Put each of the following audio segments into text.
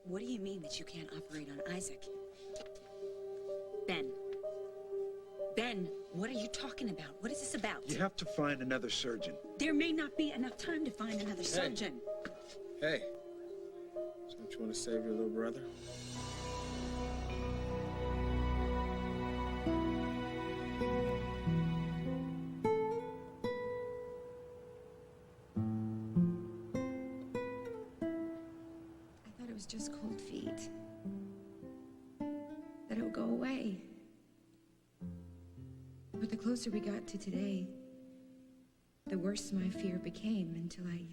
What do you mean that you can't operate on Isaac? Ben. Ben, what are you talking about? What is this about? You have to find another surgeon. There may not be enough time to find another surgeon. Hey. Don't you want to save your little brother? I thought it was just cold feet. That it would go away. But the closer we got to today, the worse my fear became until I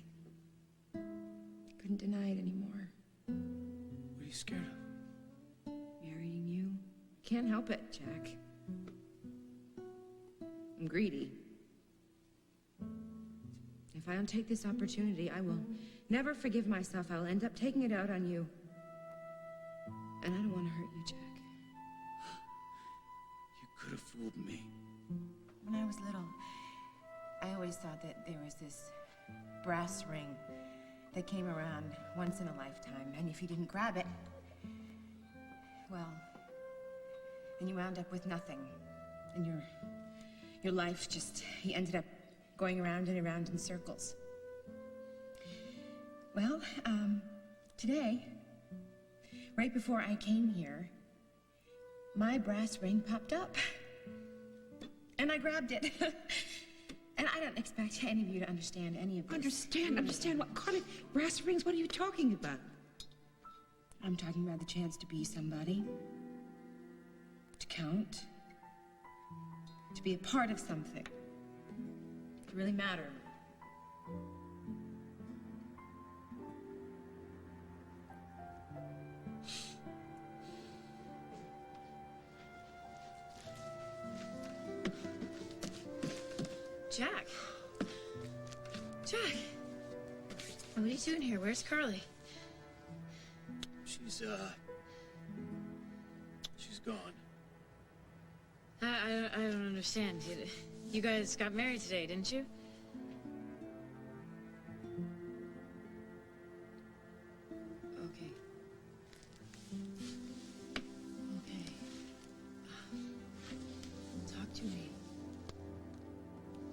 couldn't deny it anymore. What are you scared of? Marrying you. Can't help it, Jack. I'm greedy. If I don't take this opportunity, I will never forgive myself. I will end up taking it out on you. And I don't want to hurt you, Jack. You could have fooled me. When I was little, I always thought that there was this brass ring that came around once in a lifetime, and if you didn't grab it, well, then you wound up with nothing. And your life just, you ended up going around and around in circles. Well, today, right before I came here, my brass ring popped up. And I grabbed it. And I don't expect any of you to understand any of this. Understand what kind of brass rings? What are you talking about? I'm talking about the chance to be somebody, to count, to be a part of something, to really matter. Jack. Jack. What are you doing here? Where's Carly? She's gone. I don't understand. You guys got married today, didn't you? Okay. Okay. Talk to me.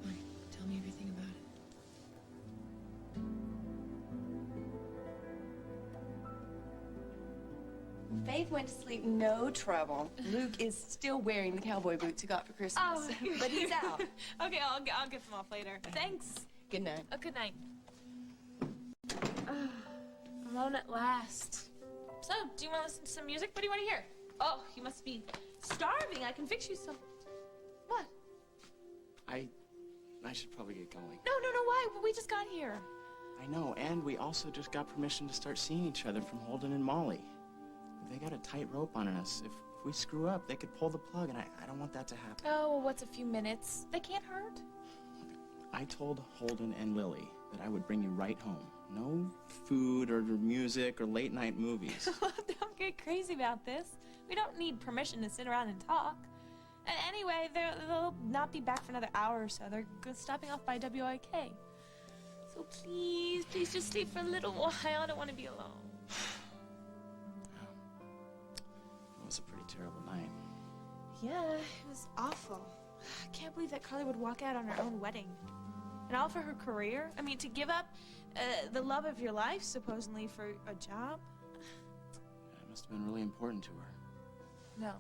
Fine. Tell me everything about it. Faith went to sleep, no trouble. Luke is still wearing the cowboy boots he got for Christmas. Oh, but he's out. Okay, I'll get them off later. Thanks. Good night. Good night. Alone at last. So, do you want to listen to some music? What do you want to hear? Oh, you must be starving. I can fix you some. What? I should probably get going. No, why? We just got here. I know, and we also just got permission to start seeing each other from Holden and Molly. They got a tight rope on us. If we screw up, they could pull the plug, and I don't want that to happen. Oh, well, what's a few minutes? They can't hurt. I told Holden and Lily that I would bring you right home. No food or music or late-night movies. Don't get crazy about this. We don't need permission to sit around and talk. And anyway, they'll not be back for another hour or so. They're stopping off by WIK. So please just stay for a little while. I don't want to be alone. It was a pretty terrible night. Yeah, it was awful. I can't believe that Carly would walk out on her own wedding. And all for her career? I mean, to give up the love of your life, supposedly, for a job? It must have been really important to her. No.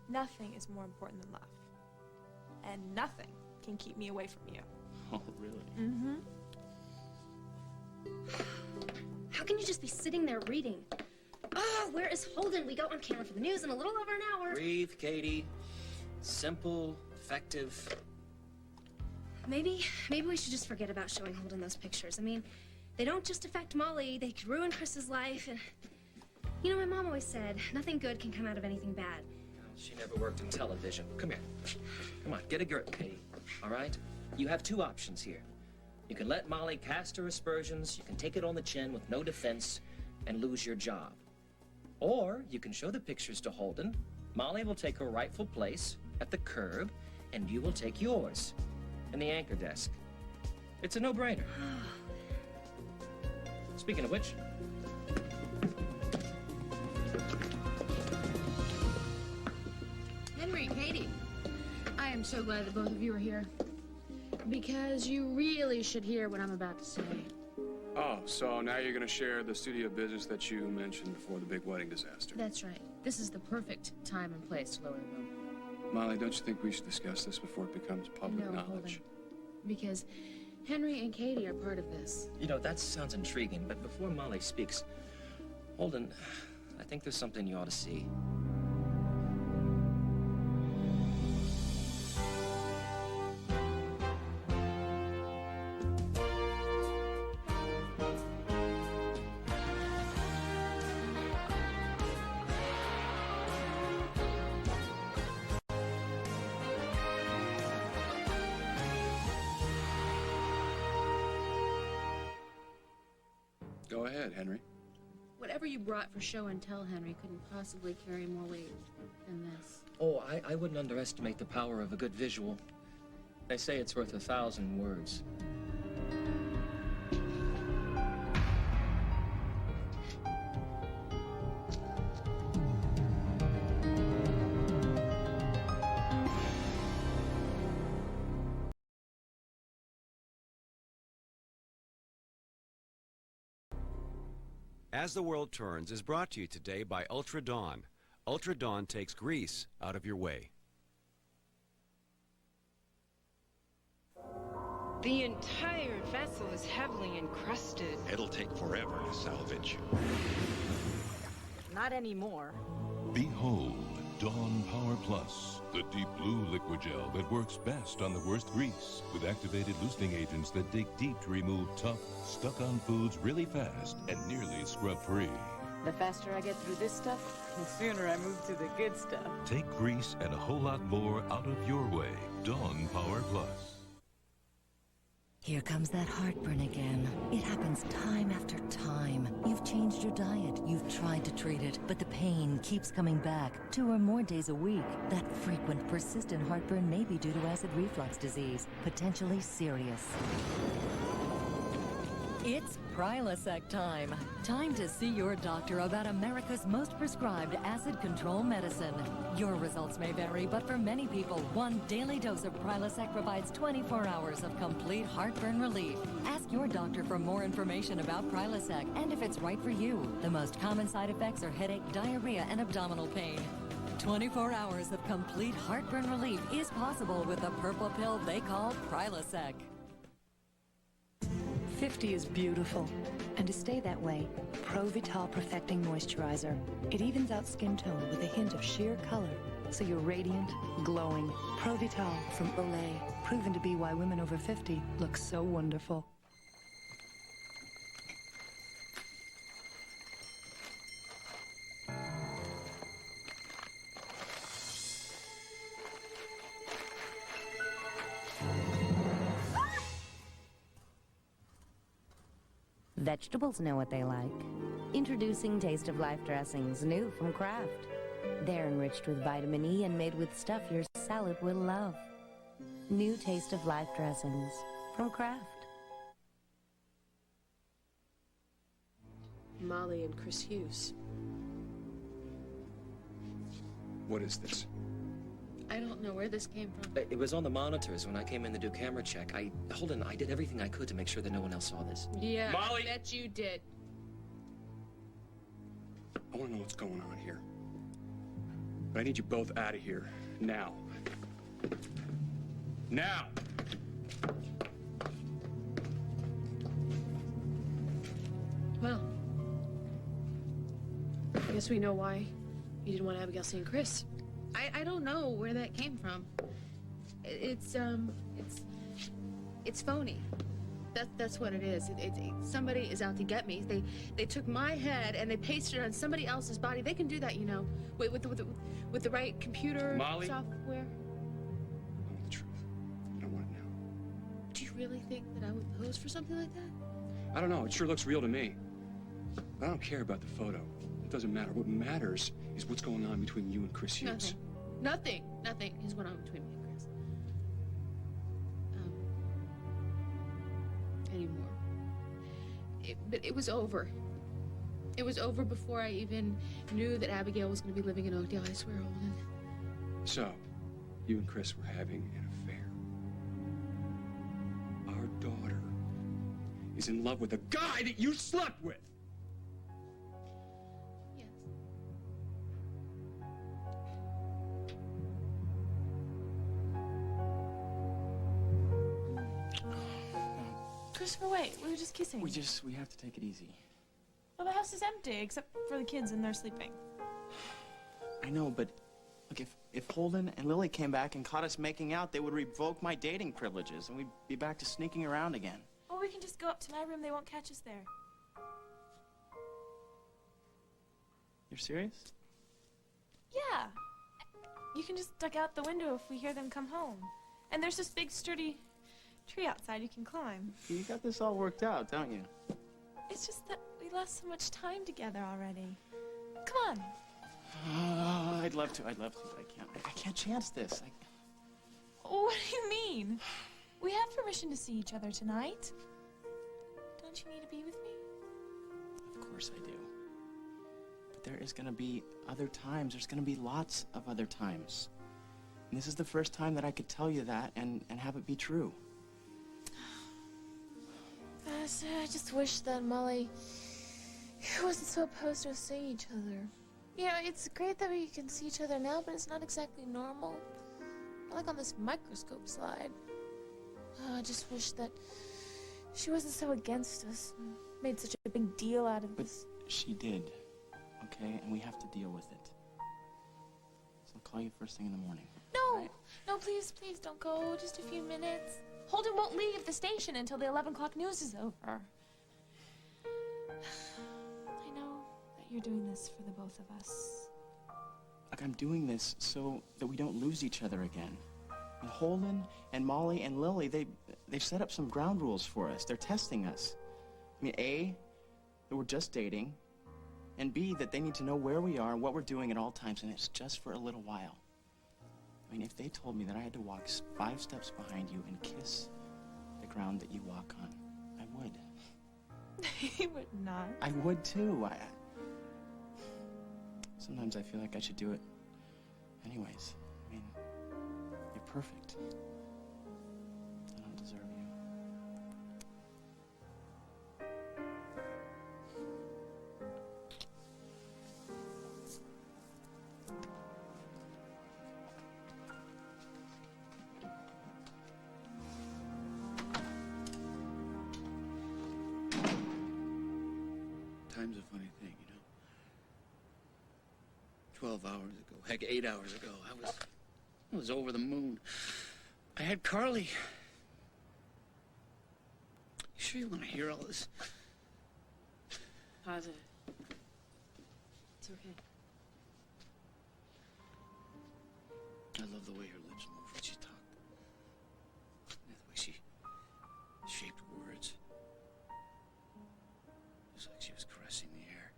Nothing is more important than love. And nothing can keep me away from you. Oh, really? Mm-hmm. How can you just be sitting there reading? Oh, where is Holden? We go on camera for the news in a little over an hour. Breathe, Katie. Simple, effective. Maybe we should just forget about showing Holden those pictures. I mean, they don't just affect Molly. They could ruin Chris's life. And, you know, my mom always said, nothing good can come out of anything bad. She never worked in television. Come here. Come on, get a grip, Katie. All right? You have two options here. You can let Molly cast her aspersions, you can take it on the chin with no defense, and lose your job. Or you can show the pictures to Holden. Molly will take her rightful place at the curb, and you will take yours in the anchor desk. It's a no-brainer. Speaking of which, Katie, I am so glad that both of you are here. Because you really should hear what I'm about to say. Oh, so now you're gonna share the studio business that you mentioned before the big wedding disaster. That's right. This is the perfect time and place to lower the boom. Molly, don't you think we should discuss this before it becomes public No, hold knowledge? on. Because Henry and Katie are part of this. You know, that sounds intriguing, but before Molly speaks, Holden, I think there's something you ought to see. Go ahead, Henry. Whatever you brought for show and tell, Henry, couldn't possibly carry more weight than this. Oh, I wouldn't underestimate the power of a good visual. They say it's worth 1,000 words. As the World Turns is brought to you today by Ultra Dawn. Ultra Dawn takes grease out of your way. The entire vessel is heavily encrusted. It'll take forever to salvage. Not anymore. Behold, Dawn Power Plus, the deep blue liquid gel that works best on the worst grease, with activated loosening agents that dig deep to remove tough, stuck-on foods really fast and nearly scrub-free. The faster I get through this stuff, the sooner I move to the good stuff. Take grease and a whole lot more out of your way. Dawn Power Plus. Here comes that heartburn again. It happens time after time. You've changed your diet. You've tried to treat it, but the pain keeps coming back 2 or more days a week. That frequent, persistent heartburn may be due to acid reflux disease, potentially serious. It's Prilosec time. Time to see your doctor about America's most prescribed acid control medicine. Your results may vary, but for many people, 1 daily dose of Prilosec provides 24 hours of complete heartburn relief. Ask your doctor for more information about Prilosec and if it's right for you. The most common side effects are headache, diarrhea, and abdominal pain. 24 hours of complete heartburn relief is possible with the purple pill they call Prilosec. 50 is beautiful, and to stay that way, Pro Vital Perfecting Moisturizer. It evens out skin tone with a hint of sheer color, so you're radiant, glowing. Pro Vital from Olay, proven to be why women over 50 look so wonderful. Vegetables know what they like. Introducing Taste of Life dressings, new from Kraft. They're enriched with vitamin E and made with stuff your salad will love. New Taste of Life dressings from Kraft. Molly and Chris Hughes. What is this? I don't know where this came from. It was on the monitors when I came in to do camera check. Holden, I did everything I could to make sure that no one else saw this. Yeah, Molly! I bet you did. I want to know what's going on here. But I need you both out of here. Now. Now! Well, I guess we know why you didn't want Abigail seeing Chris. I don't know where that came from. It's phony. That's what it is. Somebody is out to get me. They took my head and they pasted it on somebody else's body. They can do that, you know, with the right computer Molly? software. I want the truth. I don't want it now. Do you really think that I would pose for something like that? I don't know. It sure looks real to me. But I don't care about the photo. It doesn't matter. What matters is what's going on between you and Chris Hughes. Nothing is going on between me and Chris. Anymore. But it was over. It was over before I even knew that Abigail was going to be living in Oakdale, I swear, Holden. So, you and Chris were having an affair. Our daughter is in love with a guy that you slept with. Yes. Christopher, wait. We were just kissing. We have to take it easy. Well, the house is empty, except for the kids, and they're sleeping. I know, but look, if Holden and Lily came back and caught us making out, they would revoke my dating privileges, and we'd be back to sneaking around again. Well, we can just go up to my room. They won't catch us there. You're serious? Yeah. You can just duck out the window if we hear them come home. And there's this big, sturdy tree outside you can climb. You got this all worked out, don't you? It's just that we lost so much time together already. Come on. Oh, I'd love to, but I can't chance this. What do you mean? We have permission to see each other tonight. Don't you need to be with me? Of course I do. But there is gonna be other times. There's gonna be lots of other times. And this is the first time that I could tell you that and have it be true. I just wish that Molly wasn't so opposed to us seeing each other. You know, it's great that we can see each other now, but it's not exactly normal. Not like on this microscope slide. I just wish that she wasn't so against us and made such a big deal out of this. But she did, okay? And we have to deal with it. So I'll call you first thing in the morning. No! Right? No, please, please don't go. Just a few minutes. Holden won't leave the station until the 11 o'clock news is over. I know that you're doing this for the both of us. Look, I'm doing this so that we don't lose each other again. And Holden and Molly and Lily, they've set up some ground rules for us. They're testing us. I mean, A, that we're just dating, and B, that they need to know where we are and what we're doing at all times, and it's just for a little while. I mean, if they told me that I had to walk 5 steps behind you and kiss the ground that you walk on, I would. You would not. I would too. Sometimes I feel like I should do it anyways. I mean, you're perfect. I don't deserve you. Time's a funny thing, you know. 12 hours ago, heck, 8 hours ago, I was over the moon. I had Carly. You sure you want to hear all this? Positive. It's okay. I love the way her lips moved when she talked. And the way she shaped words. It was like she was caressing the air.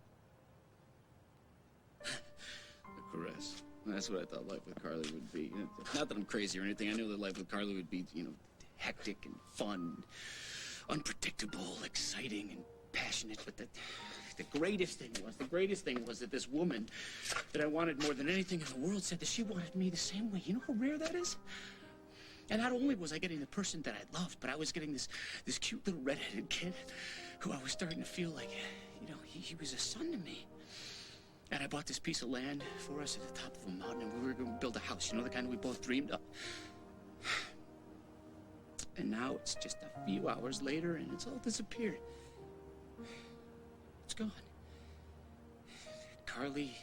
A caress. That's what I thought life with Carly would be. Not that I'm crazy or anything. I knew that life with Carly would be, you know, hectic and fun, unpredictable, exciting, and passionate. But the greatest thing was that this woman that I wanted more than anything in the world said that she wanted me the same way. You know how rare that is? And not only was I getting the person that I loved, but I was getting this cute little redheaded kid who I was starting to feel like, you know, he was a son to me. And I bought this piece of land for us at the top of a mountain, and we were going to build a house, you know, the kind we both dreamed of. And now it's just a few hours later, and it's all disappeared. It's gone. Carly,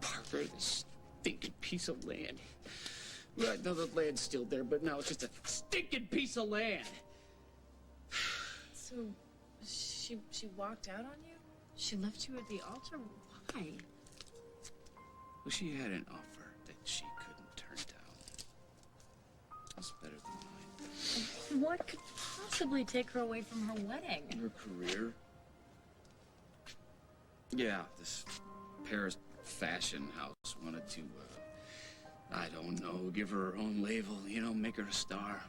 Parker, this stinking piece of land. Right, now the land's still there, but now it's just a stinking piece of land. So, she walked out on you? She left you at the altar? Why? Well, she had an offer that she couldn't turn down. It's better than mine. What could possibly take her away from her wedding? Her career. Yeah, this Paris fashion house wanted to, I don't know, give her her own label, you know, make her a star.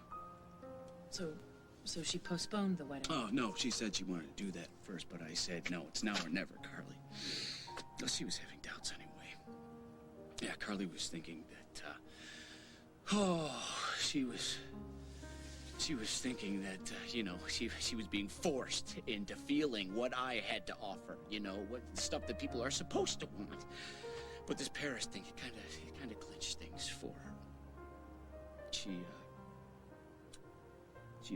So she postponed the wedding? Oh, no, she said she wanted to do that first, but I said, no, it's now or never, Carly. Well, she was having doubts anyway. Yeah, Carly was thinking that Oh, she was thinking that, you know, she was being forced into feeling what I had to offer, you know, what stuff that people are supposed to want. But this Paris thing, it kind of clinched things for her. She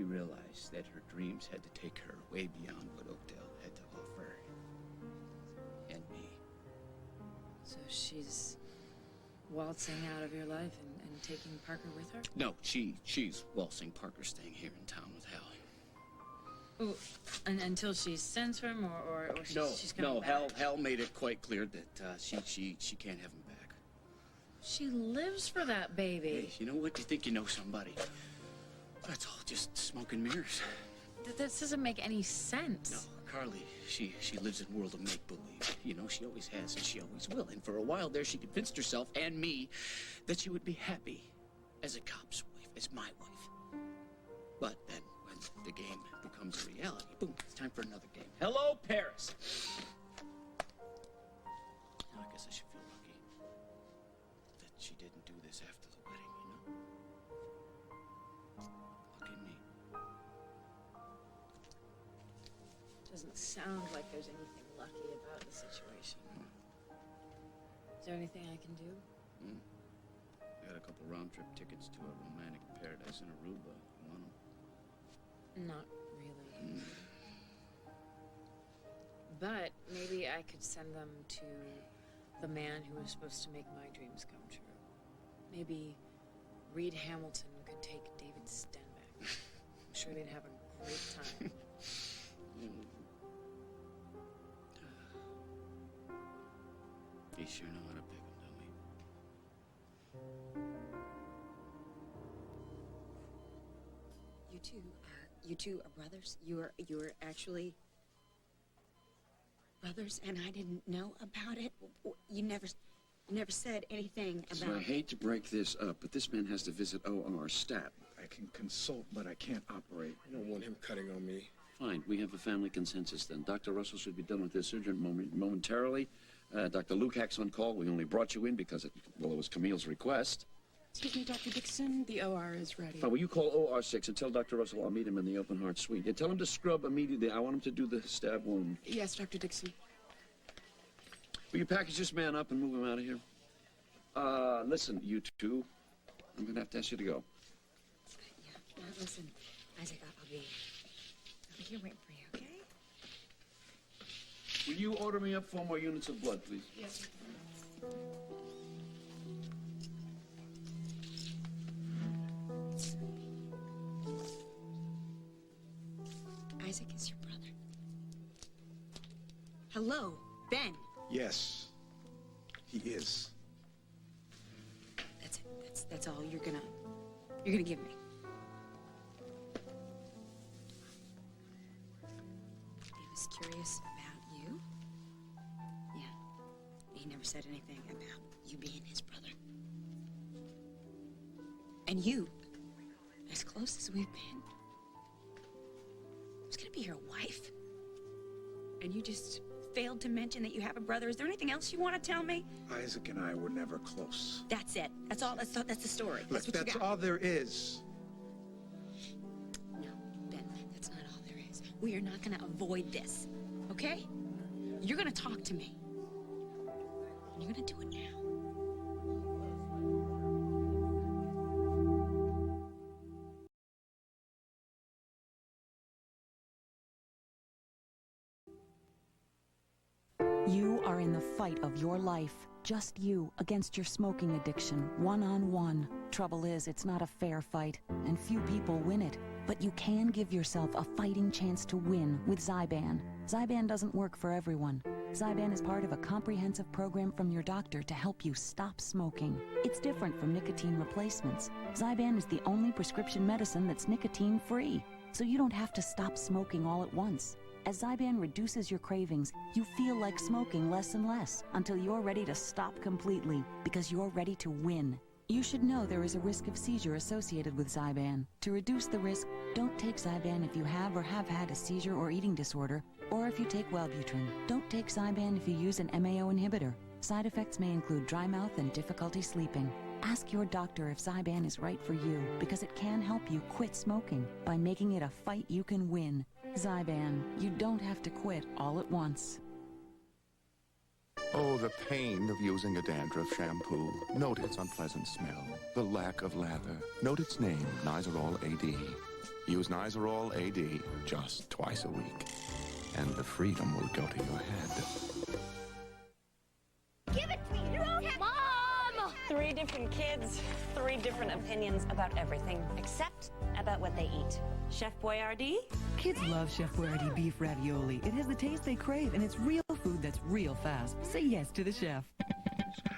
realized that her dreams had to take her way beyond what Oakdale had to offer. And me. So she's waltzing out of your life and taking Parker with her? No, she's waltzing. Parker's staying here in town with Hal. Oh, and until she sends for him, or she's coming back? No, Hal made it quite clear that she can't have him back. She lives for that baby. Hey, you know what? You think you know somebody. That's all just smoke and mirrors. This doesn't make any sense. No, Carly, she lives in a world of make-believe. You know, she always has and she always will. And for a while there, she convinced herself and me that she would be happy as a cop's wife, as my wife. But then when the game becomes a reality, boom, it's time for another game. Hello, Paris! Now, I guess I should feel lucky that she didn't do this after the wedding, you know? Lucky me. Doesn't sound like there's anything lucky about the situation. Is there anything I can do? I got a couple round-trip tickets to a romantic paradise in Aruba. You want them? Not really. But maybe I could send them to the man who was supposed to make my dreams come true. Maybe Reed Hamilton could take David Stenbeck. I'm sure they'd have a great time. You sure know how to pick them, don't we? You two are brothers? You're actually brothers, and I didn't know about it? You never said anything about... So I hate to break this up, but this man has to visit OR stat. I can consult, but I can't operate. I don't want him cutting on me. Fine, we have a family consensus then. Dr. Russell should be done with this surgery momentarily. Dr. Lukács on call. We only brought you in because it was Camille's request. Excuse me, Dr. Dixon, the OR is ready. Fine, will you call OR 6 and tell Dr. Russell I'll meet him in the open heart suite. Yeah, tell him to scrub immediately. I want him to do the stab wound. Yes, Dr. Dixon. Will you package this man up and move him out of here? Listen, you two, I'm gonna have to ask you to go. Yeah, listen, Isaac, I'll be here waiting for you, okay? Will you order me up 4 more units of blood, please? Yes. Isaac is your brother. Hello, Ben. Yes, he is. That's it. That's all you're gonna give me. He was curious about you. Yeah. He never said anything about you being his brother. And you, as close as we've been, was gonna be your wife. And you just failed to mention that you have a brother. Is there anything else you want to tell me? Isaac and I were never close. That's it. That's all. That's the story. Look, that's all there is. No, Ben, that's not all there is. We are not going to avoid this, okay? You're going to talk to me. And you're going to do it now. You are in the fight of your life. Just you against your smoking addiction, one-on-one. Trouble is, it's not a fair fight, and few people win it. But you can give yourself a fighting chance to win with Zyban. Zyban doesn't work for everyone. Zyban is part of a comprehensive program from your doctor to help you stop smoking. It's different from nicotine replacements. Zyban is the only prescription medicine that's nicotine-free, so you don't have to stop smoking all at once. As Zyban reduces your cravings, you feel like smoking less and less until you're ready to stop completely because you're ready to win. You should know there is a risk of seizure associated with Zyban. To reduce the risk, don't take Zyban if you have or have had a seizure or eating disorder, or if you take Wellbutrin. Don't take Zyban if you use an MAO inhibitor. Side effects may include dry mouth and difficulty sleeping. Ask your doctor if Zyban is right for you, because it can help you quit smoking by making it a fight you can win. Zyban, you don't have to quit all at once. Oh, the pain of using a dandruff shampoo. Note its unpleasant smell, the lack of lather. Note its name, Nizoral AD. Use Nizoral AD just twice a week, and the freedom will go to your head. Give it to me! You don't have... Mom! 3 different kids, 3 different opinions about everything, except about what they eat. Chef Boyardee? Kids love Chef Boyardee beef ravioli. It has the taste they crave, and it's real food that's real fast. Say yes to the chef.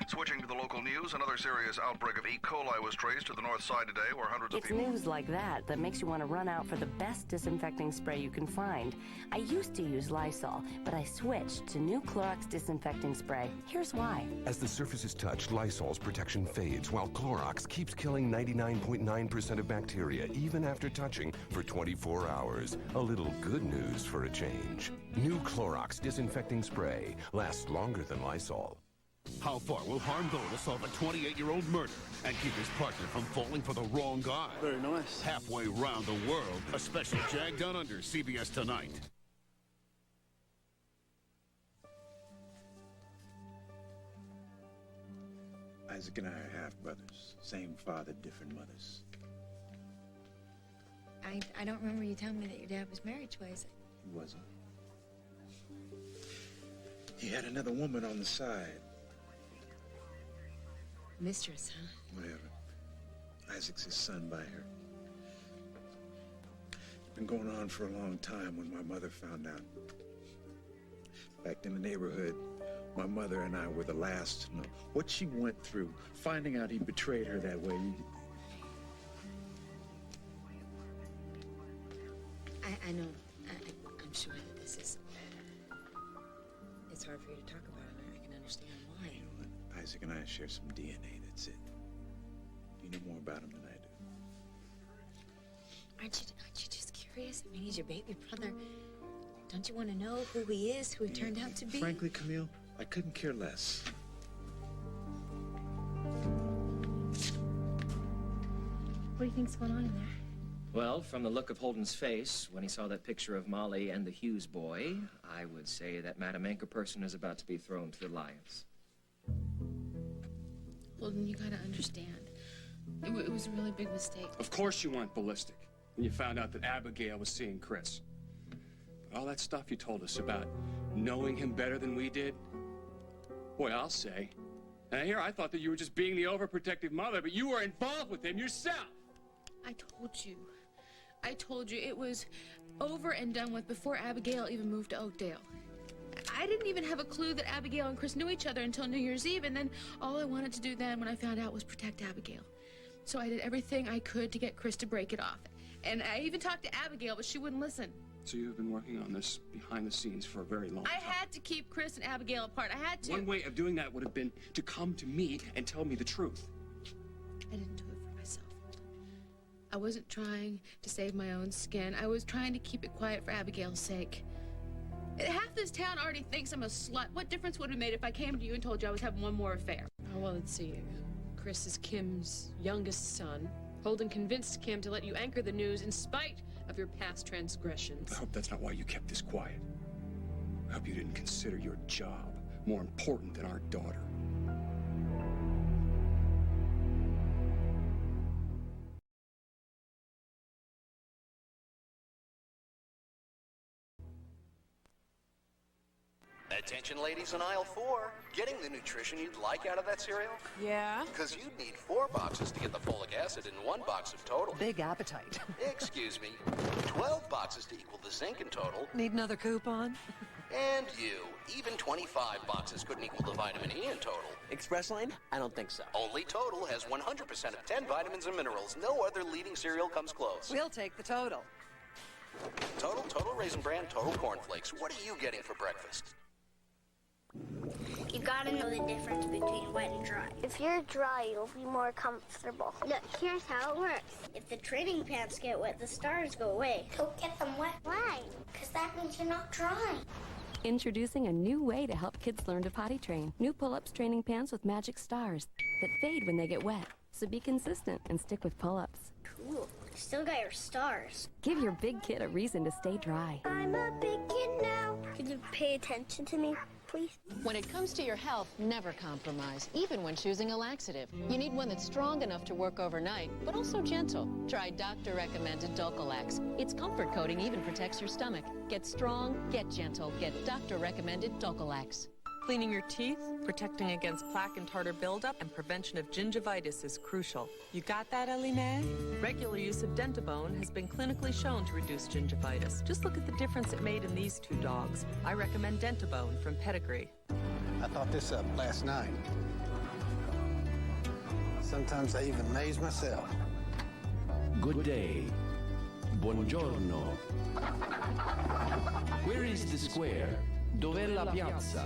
Switching to the local news, another serious outbreak of E. coli was traced to the north side today, where hundreds of It's people... news like that that makes you want to run out for the best disinfecting spray you can find. I used to use Lysol, but I switched to new Clorox disinfecting spray. Here's why. As the surface is touched, Lysol's protection fades, while Clorox keeps killing 99.9% of bacteria, even after touching, for 24 hours. A little good news for a change. New Clorox disinfecting spray lasts longer than Lysol. How far will harm go to solve a 28-year-old murder and keep his partner from falling for the wrong guy? Very nice. Halfway round the world, a special Jag Down Under, CBS tonight. Isaac and I are half-brothers. Same father, different mothers. I don't remember you telling me that your dad was married twice. He wasn't. He had another woman on the side. Mistress, huh? Whatever. Isaac's his son by her. It's been going on for a long time when my mother found out. Back in the neighborhood, my mother and I were the last to know what she went through, finding out he betrayed her that way. I know. I'm sure that this is... It's hard for you to talk about it. I can understand why. You know what? Isaac and I share some DNA, that's it. You know more about him than I do. Aren't you just curious? I mean, he's your baby brother. Don't you want to know who he is, who he turned out to be? Frankly, Camille, I couldn't care less. What do you think's going on in there? Well, from the look of Holden's face, when he saw that picture of Molly and the Hughes boy, I would say that Madame Anchorperson is about to be thrown to the lions. Holden, you gotta understand. It was a really big mistake. Of course you went ballistic when you found out that Abigail was seeing Chris. But all that stuff you told us about knowing him better than we did, boy, I'll say. And here I thought that you were just being the overprotective mother, but you were involved with him yourself. I told you it was over and done with before Abigail even moved to Oakdale. I didn't even have a clue that Abigail and Chris knew each other until New Year's Eve, and then all I wanted to do then when I found out was protect Abigail. So I did everything I could to get Chris to break it off. And I even talked to Abigail, but she wouldn't listen. So you've been working on this behind the scenes for a very long time. I had to keep Chris and Abigail apart. I had to. One way of doing that would have been to come to me and tell me the truth. I didn't do it for myself. I wasn't trying to save my own skin. I was trying to keep it quiet for Abigail's sake. Half this town already thinks I'm a slut. What difference would it have made if I came to you and told you I was having one more affair? Oh, well, let's see. Chris is Kim's youngest son. Holden convinced Kim to let you anchor the news in spite of your past transgressions. I hope that's not why you kept this quiet. I hope you didn't consider your job more important than our daughter. Attention ladies in aisle 4. Getting the nutrition you'd like out of that cereal? Yeah? Because you'd need 4 boxes to get the folic acid in 1 box of total. Big appetite. Excuse me. 12 boxes to equal the zinc in total. Need another coupon? And you. Even 25 boxes couldn't equal the vitamin E in total. Express Lane? I don't think so. Only Total has 100% of 10 vitamins and minerals. No other leading cereal comes close. We'll take the Total. Total Raisin Bran, Total Cornflakes. What are you getting for breakfast? You gotta know the difference between wet and dry. If you're dry, you'll be more comfortable. Look, here's how it works. If the training pants get wet, the stars go away. Go get them wet. Why? Because that means you're not dry. Introducing a new way to help kids learn to potty train. New pull-ups training pants with magic stars that fade when they get wet. So be consistent and stick with pull-ups. Cool. Still got your stars. Give your big kid a reason to stay dry. I'm a big kid now. Could you pay attention to me, please? When it comes to your health, never compromise, even when choosing a laxative. You need one that's strong enough to work overnight, but also gentle. Try doctor-recommended Dulcolax. Its comfort coating even protects your stomach. Get strong, get gentle, get doctor-recommended Dulcolax. Cleaning your teeth, protecting against plaque and tartar buildup, and prevention of gingivitis is crucial. You got that, Eline? Regular use of Dentabone has been clinically shown to reduce gingivitis. Just look at the difference it made in these two dogs. I recommend Dentabone from Pedigree. I thought this up last night. Sometimes I even amaze myself. Good day. Buongiorno. Where is the square? Dov'è la piazza?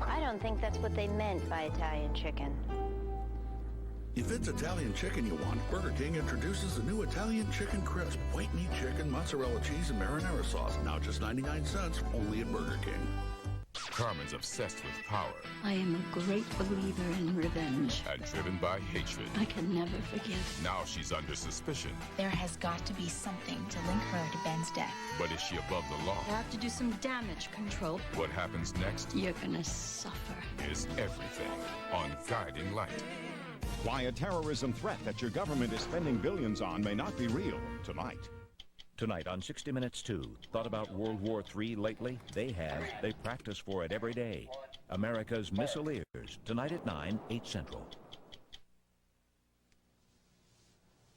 I don't think that's what they meant by Italian chicken. If it's Italian chicken you want, Burger King introduces the new Italian Chicken Crisp. White meat chicken, mozzarella cheese, and marinara sauce. Now just 99 cents, only at Burger King. Carmen's obsessed with power I am a great believer in revenge. and driven by hatred. I can never forgive. Now she's under suspicion. There has got to be something to link her to Ben's death. But is she above the law? I have to do some damage control. What happens next You're gonna suffer. is everything on Guiding Light. Why a terrorism threat that your government is spending billions on may not be real, tonight. Tonight on 60 Minutes 2, thought about World War III lately? They have. They practice for it every day. America's Missileers, tonight at 9, 8 Central.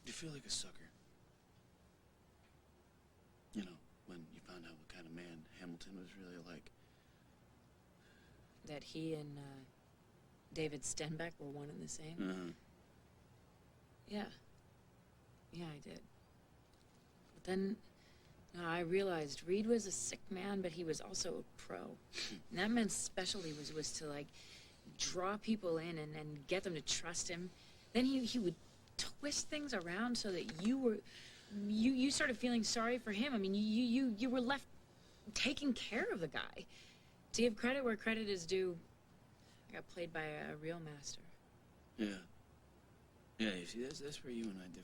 You feel like a sucker. You know, when you found out what kind of man Hamilton was really like. That he and David Stenbeck were one and the same? Yeah. Yeah, I did. But then I realized Reed was a sick man, but he was also a pro. And that man's specialty was to, like, draw people in and get them to trust him. Then he would twist things around so that you started feeling sorry for him. I mean, you were left taking care of the guy. To give credit where credit is due, I got played by a real master. Yeah. Yeah, you see, that's where you and I differ.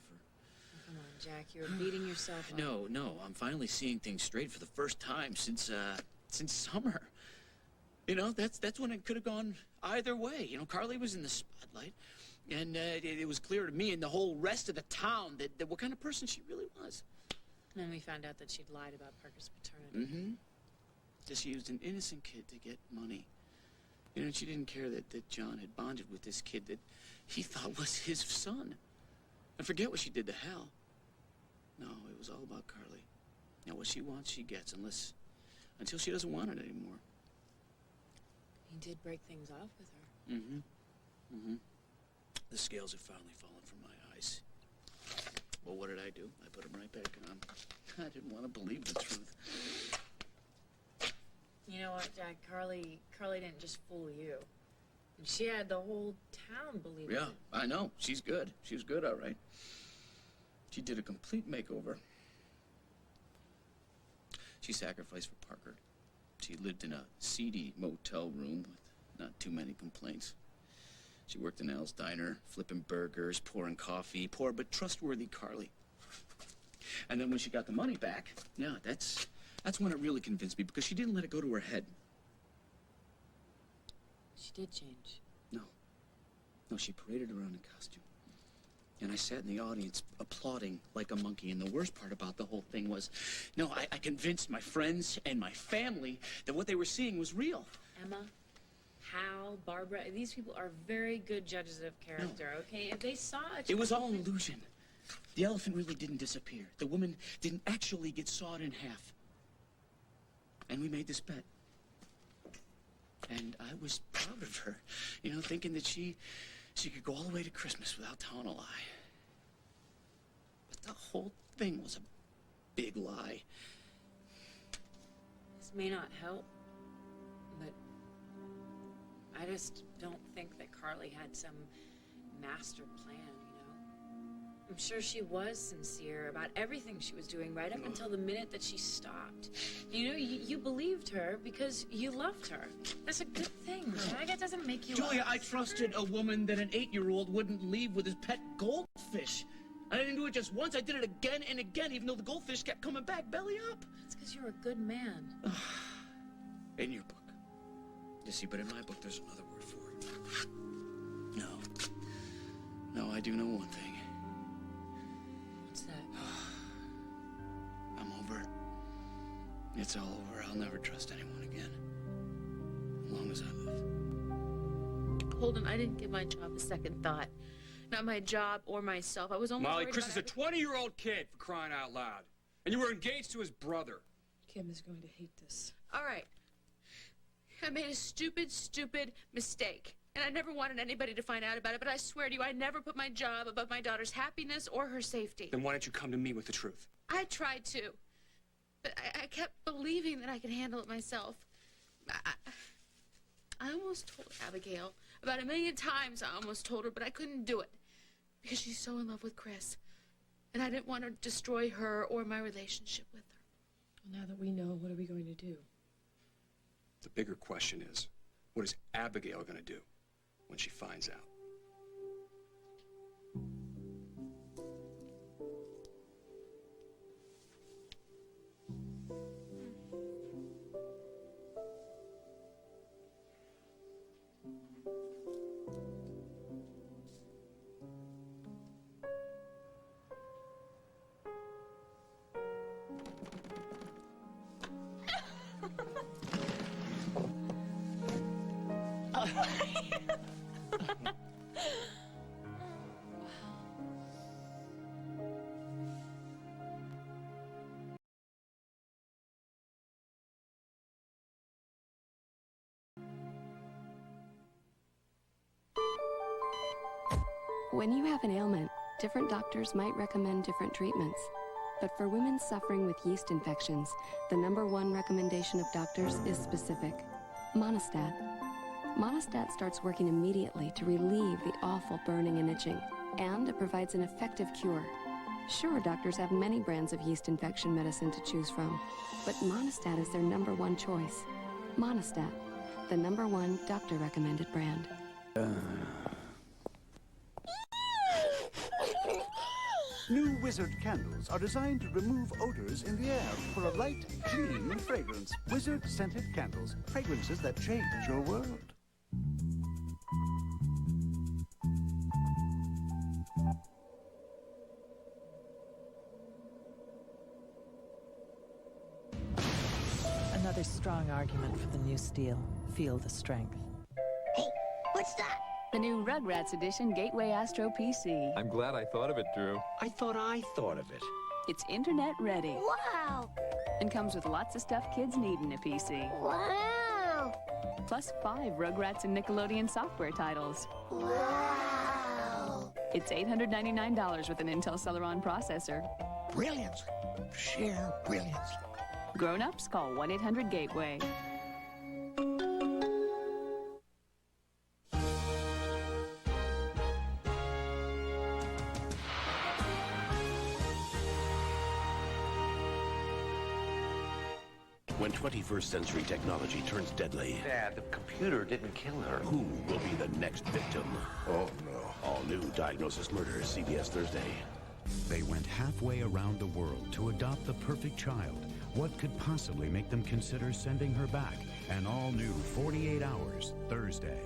Come on, Jack, you're beating yourself up. No, I'm finally seeing things straight for the first time since summer. You know, that's when it could have gone either way. You know, Carly was in the spotlight, and it was clear to me and the whole rest of the town that what kind of person she really was. And then we found out that she'd lied about Parker's paternity. Mm-hmm. That she used an innocent kid to get money. You know, she didn't care that John had bonded with this kid that he thought was his son. And forget what she did to Hal. No, it was all about Carly. Now, what she wants, she gets, until she doesn't want it anymore. He did break things off with her. Mm-hmm. The scales have finally fallen from my eyes. Well, what did I do? I put them right back on. I didn't want to believe the truth. You know what, Jack? Carly didn't just fool you. She had the whole town believing Yeah, it. I know. She's good. She was good, all right. She did a complete makeover. She sacrificed for Parker. She lived in a seedy motel room with not too many complaints. She worked in Al's diner, flipping burgers, pouring coffee, poor but trustworthy Carly. And then when she got the money back, yeah, that's when it really convinced me, because she didn't let it go to her head. She did change. No, she paraded around in costume. And I sat in the audience applauding like a monkey. And the worst part about the whole thing was, I convinced my friends and my family that what they were seeing was real. Emma, Hal, Barbara, these people are very good judges of character, okay? If they saw It was all an illusion. The elephant really didn't disappear. The woman didn't actually get sawed in half. And we made this bet. And I was proud of her, thinking that she could go all the way to Christmas without telling a lie. But the whole thing was a big lie. This may not help, but I just don't think that Carly had some master plan, I'm sure she was sincere about everything she was doing right up until the minute that she stopped. You know, you believed her because you loved her. That's a good thing, Jack. It doesn't make you... Julia, I trusted a woman that an 8-year-old wouldn't leave with his pet goldfish. I didn't do it just once. I did it again and again, even though the goldfish kept coming back belly up. It's because you're a good man. In your book. You see, but in my book, there's another word for it. No, I do know one thing. What's that? I'm over. It's all over. I'll never trust anyone again. As long as I live. Holden, I didn't give my job a second thought. Not my job or myself. I was only Molly, worried Chris about is a 20-year-old kid, for crying out loud. And you were engaged to his brother. Kim is going to hate this. All right. I made a stupid mistake. And I never wanted anybody to find out about it, but I swear to you, I never put my job above my daughter's happiness or her safety. Then why don't you come to me with the truth? I tried to. But I kept believing that I could handle it myself. I almost told Abigail. About 1,000,000 times I almost told her, but I couldn't do it. Because she's so in love with Chris. And I didn't want to destroy her or my relationship with her. Well, now that we know, what are we going to do? The bigger question is, what is Abigail going to do when she finds out? When you have an ailment, different doctors might recommend different treatments. But for women suffering with yeast infections, the #1 recommendation of doctors is specific: Monistat. Monistat starts working immediately to relieve the awful burning and itching, and it provides an effective cure. Sure, doctors have many brands of yeast infection medicine to choose from, but Monistat is their #1 choice. Monistat, the #1 doctor-recommended brand. New Wizard candles are designed to remove odors in the air for a light, clean fragrance. Wizard scented candles, fragrances that change your world. Another strong argument for the new steel. Feel the strength. Hey, what's that? The new Rugrats Edition Gateway Astro PC. I'm glad I thought of it, Drew. I thought of it. It's internet ready. Wow! And comes with lots of stuff kids need in a PC. Wow! Plus 5 Rugrats and Nickelodeon software titles. Wow! It's $899 with an Intel Celeron processor. Brilliance. Sheer brilliance. Grown-ups, call 1-800-GATEWAY. When 21st century technology turns deadly, Dad, the computer didn't kill her. who will be the next victim? Oh, no. All new Diagnosis Murder, CBS Thursday. They went halfway around the world to adopt the perfect child. What could possibly make them consider sending her back? An all-new 48 Hours, Thursday.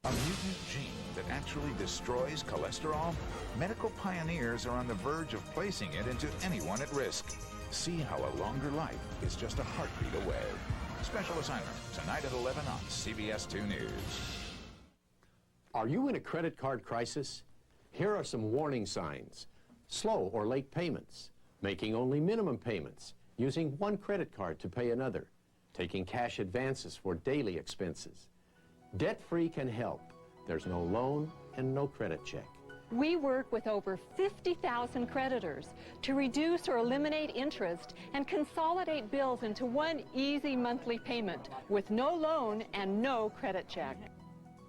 A mutant gene that actually destroys cholesterol? Medical pioneers are on the verge of placing it into anyone at risk. See how a longer life is just a heartbeat away. Special assignment, tonight at 11 on CBS 2 News. Are you in a credit card crisis? Here are some warning signs. Slow or late payments, making only minimum payments, using one credit card to pay another, taking cash advances for daily expenses. Debt-free can help. There's no loan and no credit check. We work with over 50,000 creditors to reduce or eliminate interest and consolidate bills into one easy monthly payment with no loan and no credit check.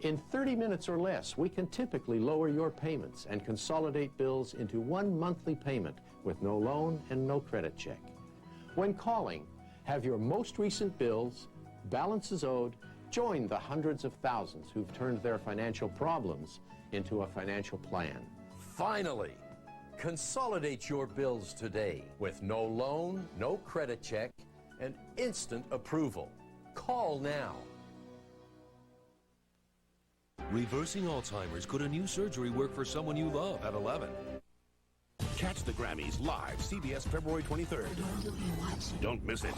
In 30 minutes or less, we can typically lower your payments and consolidate bills into one monthly payment with no loan and no credit check. When calling, have your most recent bills, balances owed, join the hundreds of thousands who've turned their financial problems into a financial plan. Finally, consolidate your bills today with no loan, no credit check, and instant approval. Call now. Reversing Alzheimer's. Could a new surgery work for someone you love at 11? Catch the Grammys live, CBS February 23rd. Don't miss it.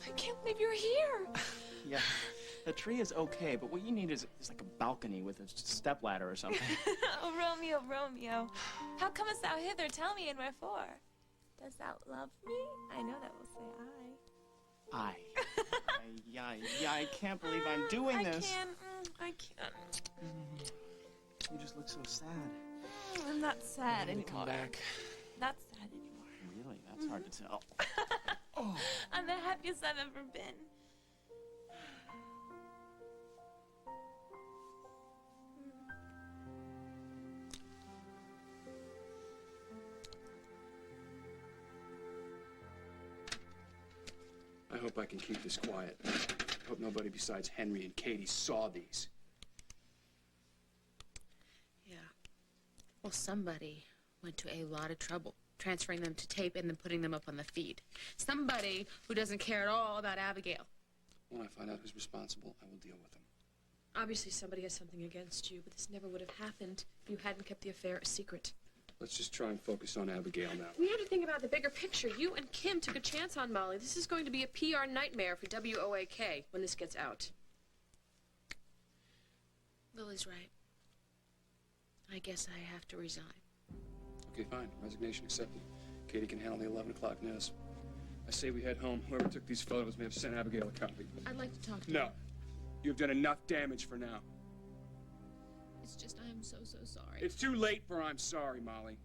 I can't believe you're here. Yeah, the tree is okay, but what you need is like a balcony with a stepladder or something. Oh, Romeo, Romeo. How comest thou hither? Tell me, and wherefore? Dost thou love me? I know that will say I. I can't believe I'm doing this. I can't. You just look so sad. I'm not sad anymore. Come back. Not sad anymore. Really? That's hard to tell. I'm the happiest I've ever been. I hope I can keep this quiet. I hope nobody besides Henry and Katie saw these. Yeah. Well, somebody went to a lot of trouble transferring them to tape and then putting them up on the feed. Somebody who doesn't care at all about Abigail. When I find out who's responsible, I will deal with them. Obviously, somebody has something against you, but this never would have happened if you hadn't kept the affair a secret. Let's just try and focus on Abigail now. We have to think about the bigger picture. You and Kim took a chance on Molly. This is going to be a PR nightmare for WOAK when this gets out. Lily's right. I guess I have to resign. Okay, fine. Resignation accepted. Katie can handle the 11 o'clock news. I say we head home. Whoever took these photos may have sent Abigail a copy. I'd like to talk to No. you. You've done enough damage for now. It's just I am so sorry. It's too late for I'm sorry, Molly.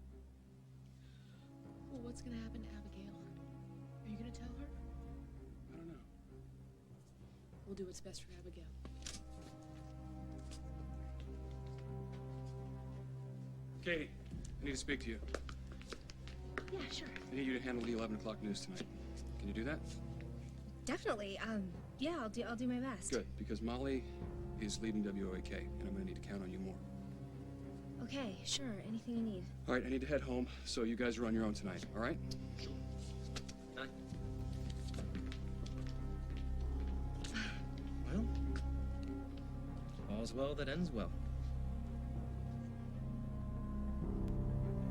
Well, what's going to happen to Abigail? Are you going to tell her? I don't know. We'll do what's best for Abigail. Katie, I need to speak to you. Yeah, sure. I need you to handle the 11 o'clock news tonight. Can you do that? Definitely. Yeah, I'll do my best. Good, because Molly is leaving WOAK, and I'm going to need to count on you more. Okay, sure. Anything you need. All right, I need to head home, so you guys are on your own tonight, all right? Sure. Well, all's well that ends well.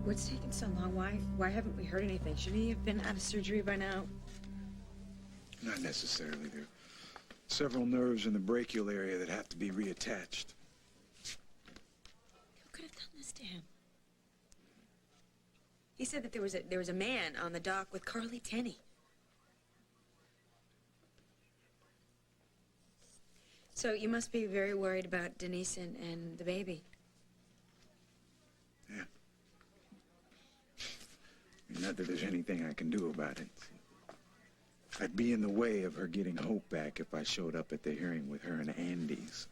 What's taking so long? Why haven't we heard anything? Shouldn't he have been out of surgery by now? Not necessarily. There are several nerves in the brachial area that have to be reattached. Who could have done this to him? He said that there was a man on the dock with Carly Tenney. So you must be very worried about Denise and the baby. Yeah. Not that there's anything I can do about it. I'd be in the way of her getting Hope back if I showed up at the hearing with her and Andy's.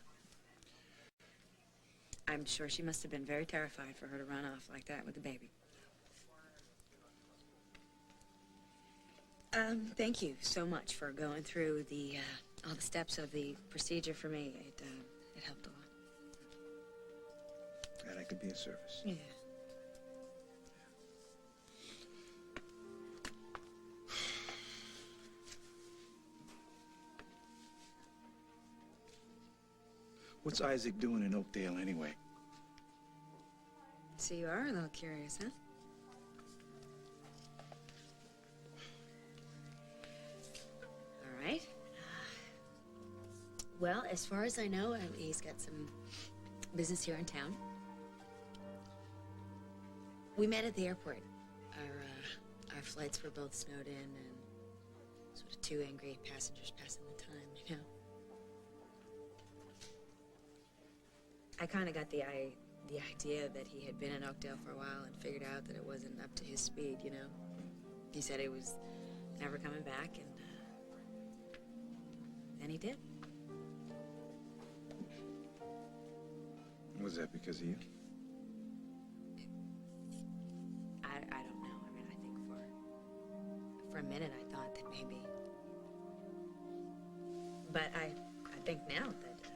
I'm sure she must have been very terrified for her to run off like that with the baby. Thank you so much for going through all the steps of the procedure for me. It helped a lot. Glad I could be of service. Yeah. What's Isaac doing in Oakdale anyway? So you are a little curious, huh? All right. Well, as far as I know, he's got some business here in town. We met at the airport. Our flights were both snowed in, and sort of two angry passengers passing the time, you know. I kind of got the the idea that he had been in Oakdale for a while and figured out that it wasn't up to his speed, you know. He said it was never coming back, and then he did. Was that because of you? I don't know. I mean, I think for a minute I thought that maybe. But I think now that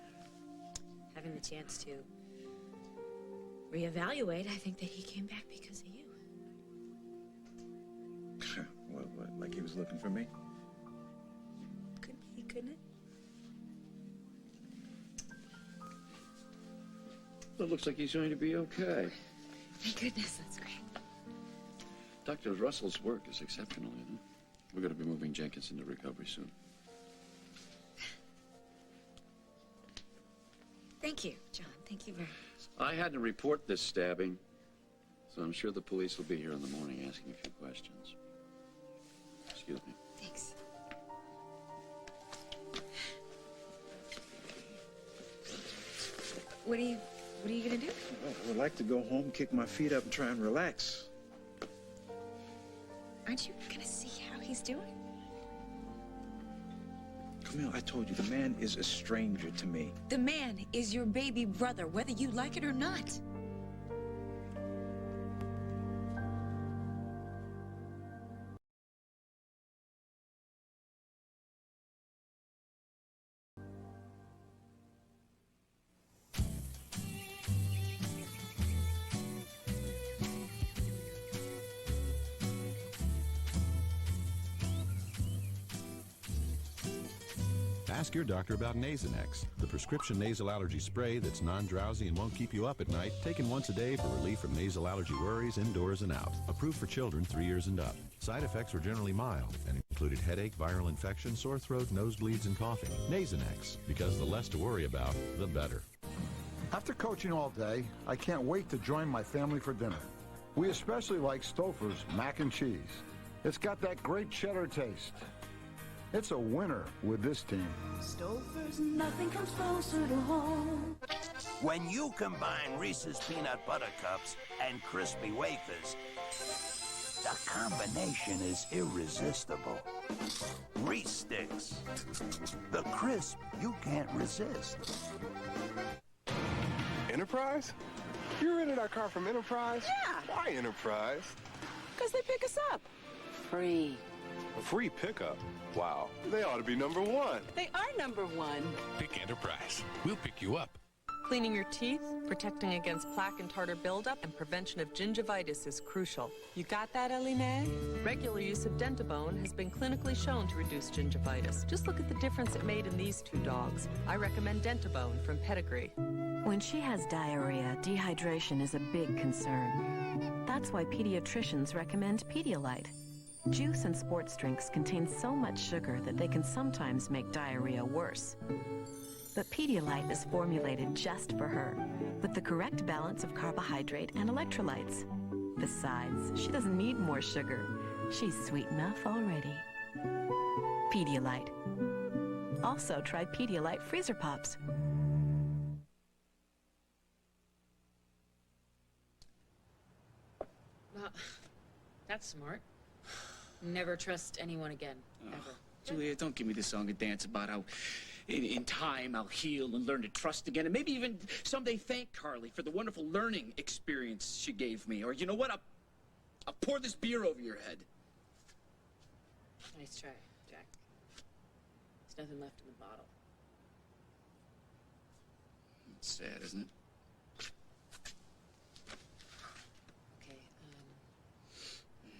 having the chance to reevaluate, I think that he came back because of you. What, like he was looking for me? Could be, couldn't it? Well, it looks like he's going to be okay. Thank goodness, that's great. Dr. Russell's work is exceptional, you know. We're going to be moving Jenkins into recovery soon. Thank you, John. Thank you very much. I had to report this stabbing, so I'm sure the police will be here in the morning asking a few questions. Excuse me. Thanks. What are you gonna do? Well, I would like to go home, kick my feet up, and try and relax. Aren't you gonna see how he's doing? Camille, I told you, the man is a stranger to me. The man is your baby brother, whether you like it or not. Ask your doctor about Nasonex, the prescription nasal allergy spray that's non-drowsy and won't keep you up at night, taken once a day for relief from nasal allergy worries indoors and out. Approved for children 3 years and up. Side effects were generally mild and included headache, viral infection, sore throat, nosebleeds, and coughing. Nasonex, because the less to worry about, the better. After coaching all day, I can't wait to join my family for dinner. We especially like Stouffer's mac and cheese. It's got that great cheddar taste. It's a winner with this team. Stouffer's, nothing comes closer to home. When you combine Reese's Peanut Butter Cups and Crispy Wafers, the combination is irresistible. Reese Sticks, the crisp you can't resist. Enterprise? You rented our car from Enterprise? Yeah. Why Enterprise? Because they pick us up. Free. A free pickup? Wow, they ought to be #1. They are #1. Pick Enterprise. We'll pick you up. Cleaning your teeth, protecting against plaque and tartar buildup, and prevention of gingivitis is crucial. You got that, Eline? Regular use of Dentabone has been clinically shown to reduce gingivitis. Just look at the difference it made in these 2 dogs. I recommend Dentabone from Pedigree. When she has diarrhea, dehydration is a big concern. That's why pediatricians recommend Pedialyte. Juice and sports drinks contain so much sugar that they can sometimes make diarrhea worse. But Pedialyte is formulated just for her, with the correct balance of carbohydrate and electrolytes. Besides, she doesn't need more sugar. She's sweet enough already. Pedialyte. Also try Pedialyte Freezer Pops. Well, that's smart. Never trust anyone again, ever. Julia, don't give me this song and dance about how in time I'll heal and learn to trust again, and maybe even someday thank Carly for the wonderful learning experience she gave me. Or you know what? I'll pour this beer over your head. Nice try, Jack. There's nothing left in the bottle. It's sad, isn't it?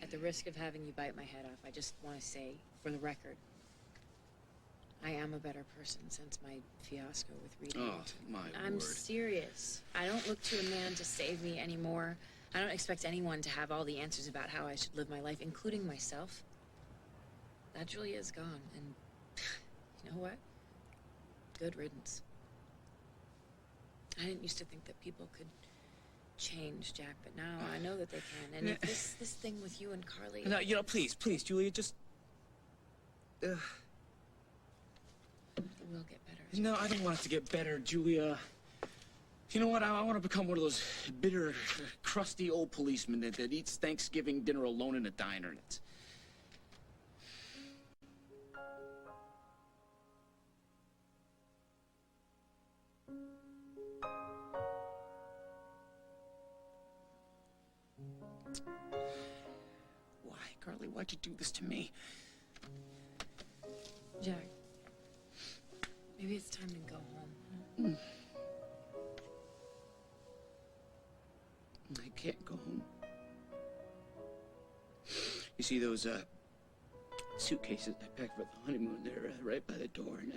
At the risk of having you bite my head off, I just want to say, for the record, I am a better person since my fiasco with Reed. Oh, my I'm word. serious. I don't look to a man to save me anymore. I don't expect anyone to have all the answers about how I should live my life, including myself. That Julia is gone, and you know what? Good riddance. I didn't used to think that people could change, Jack, but now I know that they can. And if this thing with you and Carly... No, you know, please, Julia, just... It will get better. No, I don't want it to get better, Julia. You know what? I want to become one of those bitter, crusty old policemen that eats Thanksgiving dinner alone in a diner. Why, Carly? Why'd you do this to me? Jack, maybe it's time to go home. I can't go home. You see those suitcases I packed for the honeymoon? They're right by the door, and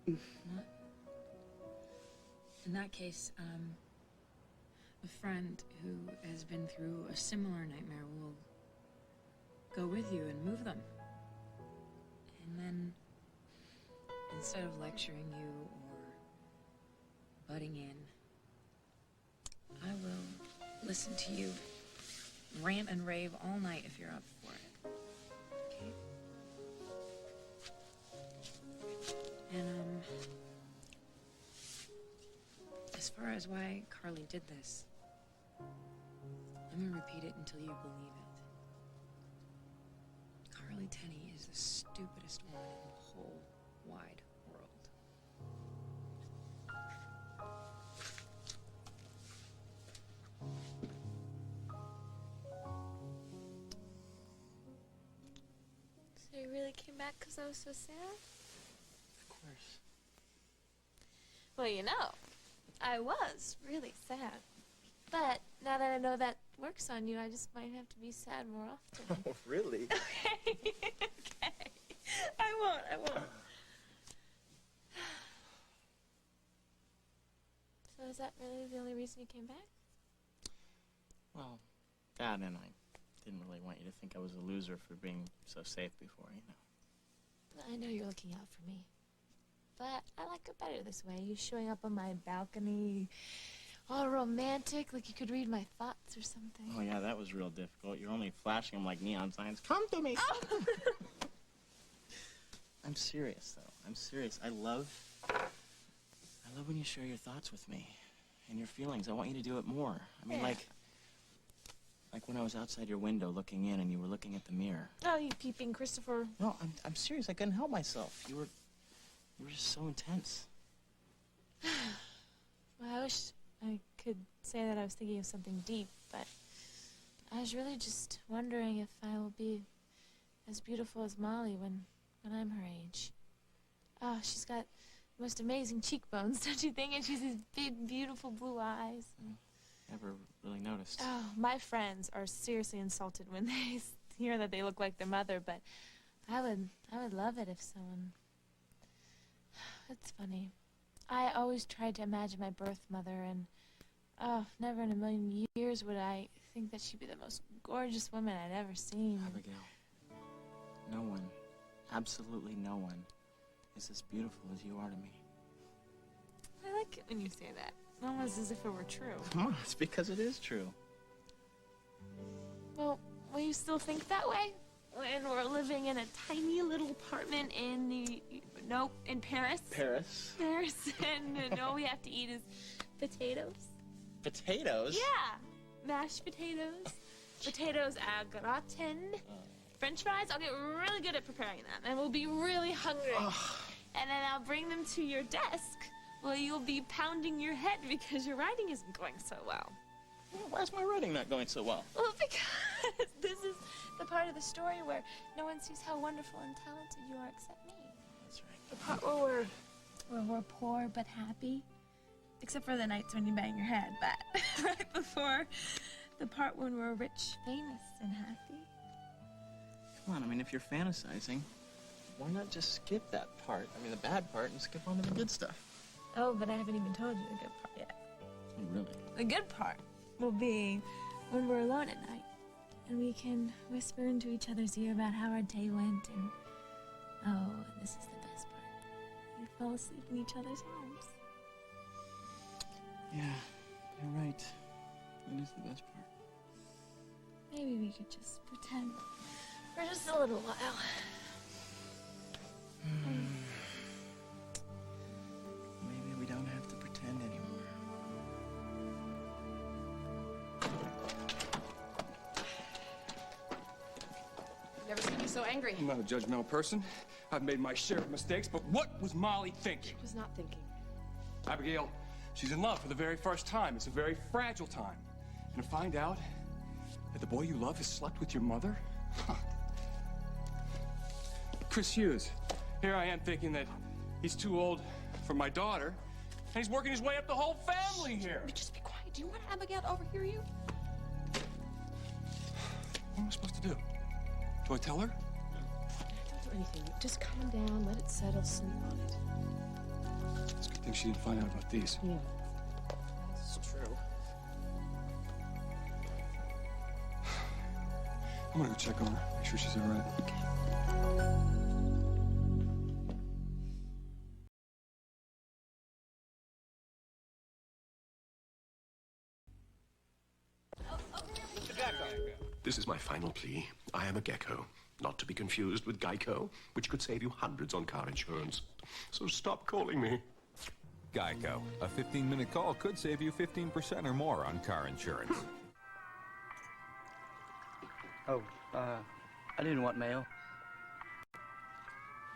What? In that case, a friend who has been through a similar nightmare will go with you and move them. And then, instead of lecturing you or butting in, I will listen to you rant and rave all night if you're up for it. Okay? And, as far as why Carly did this, I'm gonna repeat it until you believe it. Carly Tenney is the stupidest woman in the whole wide world. So you really came back because I was so sad? of course. Well, you know, I was really sad. But now that I know that works on you, I just might have to be sad more often. Oh, really? Okay. Okay. I won't. So is that really the only reason you came back? Well, Dad and I didn't really want you to think I was a loser for being so safe before, you know. I know you're looking out for me. But I like it better this way. You showing up on my balcony, all romantic, like you could read my thoughts or something. Oh, yeah, that was real difficult. You're only flashing them like neon signs. Come to me! Oh. I'm serious, though. I'm serious. I love when you share your thoughts with me and your feelings. I want you to do it more. I mean, Yeah. like when I was outside your window looking in and you were looking at the mirror. Oh, you peeping Christopher. No, I'm serious. I couldn't help myself. You were just so intense. Well, I wish I could say that I was thinking of something deep, but I was really just wondering if I will be as beautiful as Molly when I'm her age. Oh, she's got the most amazing cheekbones, don't you think? And she's these big, beautiful blue eyes. Never really noticed. Oh, my friends are seriously insulted when they hear that they look like their mother, but I would love it if someone... It's funny. I always tried to imagine my birth mother, and never in a million years would I think that she'd be the most gorgeous woman I'd ever seen. Abigail, no one, absolutely no one, is as beautiful as you are to me. I like it when you say that. Almost as if it were true. Come on, it's because it is true. Well, will you still think that way? When we're living in a tiny little apartment in Paris. Paris? Paris, and all we have to eat is potatoes. Potatoes? Yeah, mashed potatoes, potatoes au gratin, French fries. I'll get really good at preparing them, and we'll be really hungry. And then I'll bring them to your desk. Well, you'll be pounding your head because your writing isn't going so well. Why is my writing not going so well? Well, because this is the part of the story where no one sees how wonderful and talented you are except me. That's right. The part where we're poor but happy, except for the nights when you bang your head, but right before the part when we're rich, famous, and happy. Come on, I mean, if you're fantasizing, why not just skip that part? I mean, the bad part, and skip on to the good stuff. Oh, but I haven't even told you the good part yet. Oh, really? The good part will be when we're alone at night, and we can whisper into each other's ear about how our day went, and this is the best part. We fall asleep in each other's arms. Yeah, you're right. That is the best part. Maybe we could just pretend for just a little while. so angry? I'm not a judgmental person. I've made my share of mistakes, but what was Molly thinking? She was not thinking. Abigail, she's in love for the very first time. It's a very fragile time. And to find out that the boy you love has slept with your mother? Huh. Chris Hughes. Here I am thinking that he's too old for my daughter, and he's working his way up the whole family here. Just be quiet. Do you want Abigail to overhear you? What am I supposed to do? Do I tell her? Don't do anything. Just calm down, let it settle, sleep on it. It's a good thing she didn't find out about these. Yeah. That's true. I'm gonna go check on her, make sure she's all right. Okay. This is my final plea. I am a gecko, not to be confused with Geico, which could save you hundreds on car insurance. So stop calling me. Geico. A 15-minute call could save you 15% or more on car insurance. Oh, I didn't want mail.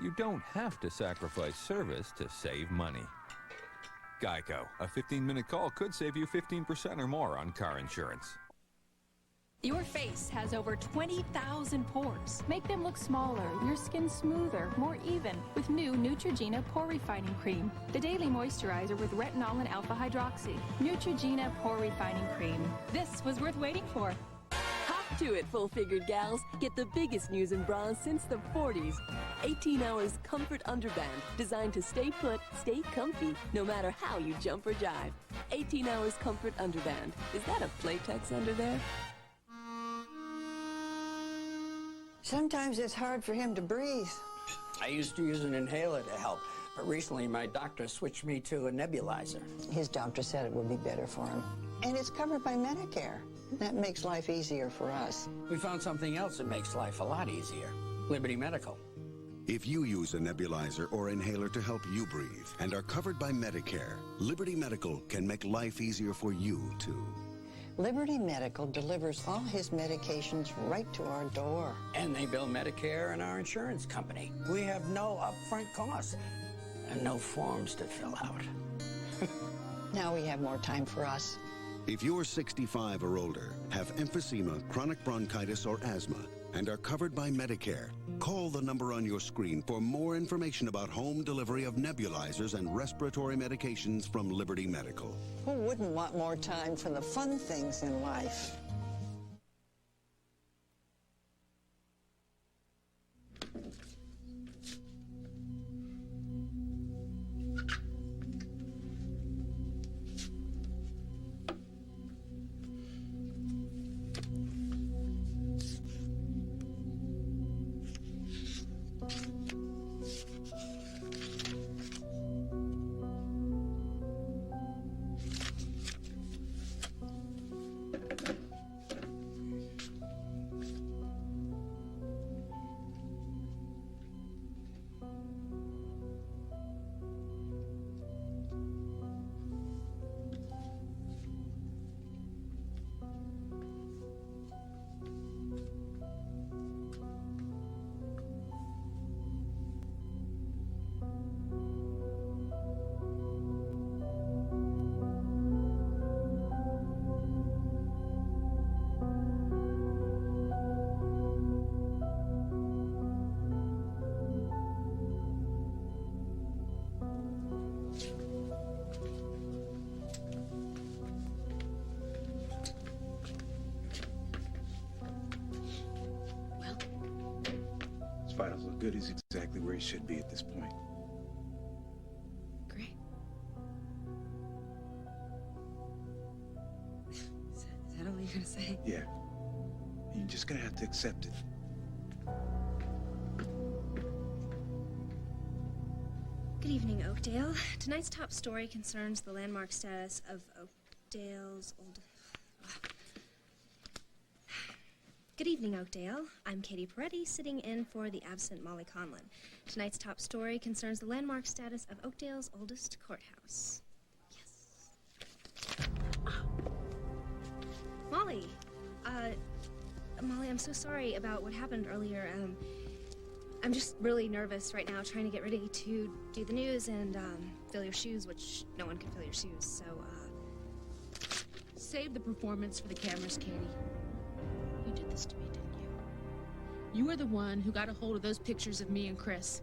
You don't have to sacrifice service to save money. Geico. A 15-minute call could save you 15% or more on car insurance. Your face has over 20,000 pores. Make them look smaller, your skin smoother, more even with new Neutrogena Pore Refining Cream. The daily moisturizer with retinol and alpha hydroxy. Neutrogena Pore Refining Cream. This was worth waiting for. Hop to it, full-figured gals. Get the biggest news in bras since the 40s. 18 hours comfort underband designed to stay put, stay comfy, no matter how you jump or jive. 18 hours comfort underband. Is that a Playtex under there? Sometimes it's hard for him to breathe. I used to use an inhaler to help, but recently my doctor switched me to a nebulizer. His doctor said it would be better for him. And it's covered by Medicare. That makes life easier for us. We found something else that makes life a lot easier. Liberty Medical. If you use a nebulizer or inhaler to help you breathe and are covered by Medicare, Liberty Medical can make life easier for you, too. Liberty Medical delivers all his medications right to our door. And they bill Medicare and our insurance company. We have no upfront costs and no forms to fill out. Now we have more time for us. If you're 65 or older, have emphysema, chronic bronchitis, or asthma, and are covered by Medicare, call the number on your screen for more information about home delivery of nebulizers and respiratory medications from Liberty Medical. Who wouldn't want more time for the fun things in life? His vitals look good. He's exactly where he should be at this point. Great. Is that all you're gonna say? Yeah. You're just gonna have to accept it. Good evening, Oakdale. Tonight's top story concerns the landmark status of Oakdale's old... Good evening, Oakdale. I'm Katie Peretti, sitting in for the absent Molly Conlon. Tonight's top story concerns the landmark status of Oakdale's oldest courthouse. Yes. Molly! Molly, I'm so sorry about what happened earlier. I'm just really nervous right now, trying to get ready to do the news and fill your shoes, which no one can fill your shoes, so, Save the performance for the cameras, Katie. You did this to me, didn't you? You were the one who got a hold of those pictures of me and Chris.